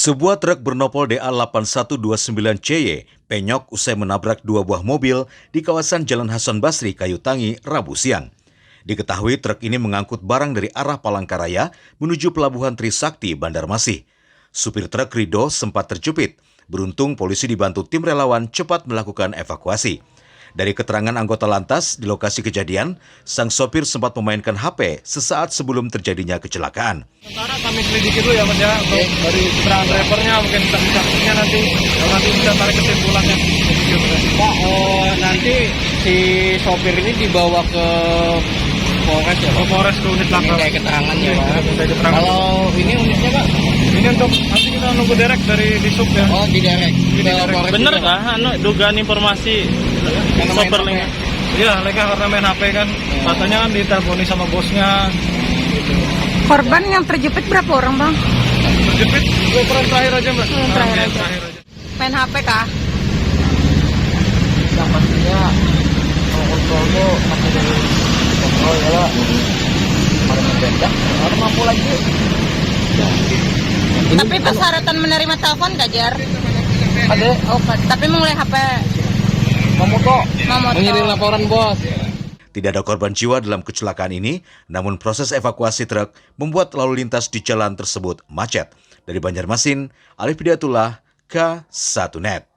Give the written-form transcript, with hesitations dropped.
Sebuah truk bernopol DA8129CY penyok usai menabrak dua buah mobil di kawasan Jalan Hasan Basri, Kayu Tangi, Rabu siang. Diketahui truk ini mengangkut barang dari arah Palangkaraya menuju Pelabuhan Trisakti, Banjarmasin. Supir truk Rido sempat terjepit. Beruntung polisi dibantu tim relawan cepat melakukan evakuasi. Dari keterangan anggota lantas di lokasi kejadian, sang sopir sempat memainkan HP sesaat sebelum terjadinya kecelakaan. Sementara kami selidiki dulu ya Mas ya, untuk dari keterangan drivernya mungkin saksi-saksinya nanti bisa tarik kesimpulannya. Pak, nanti si sopir ini dibawa ke Polres ya? Ke Polres, ke unit laka. Kayak keterangannya Pak. Keterangan. Kalau ini unitnya Pak? Ini untuk nanti kita nunggu direct dari Disub ya. Oh, di direct. Bener kah? Dugaan informasi sopir link? Iya, mereka karena main HP kan. Katanya kan diteleponi sama bosnya. Korban yang terjepit berapa orang, Bang? Terjepit, dua peran terakhir aja Mbak. Terakhir aja. Terakhir aja. Main HP kah? Yang pastinya kalau kontrol tuh masih dari kontrol ya Pak. Kemarin mendadak, baru mampu lagi. Tapi persyaratan menerima telepon gak, Jar? Ada Oh, tapi mulai HP. memoto, Memoto. mengirim laporan bos. Tidak ada korban jiwa dalam kecelakaan ini, namun proses evakuasi truk membuat lalu lintas di jalan tersebut macet. Dari Banjarmasin, Alif Hidayatullah, K1net.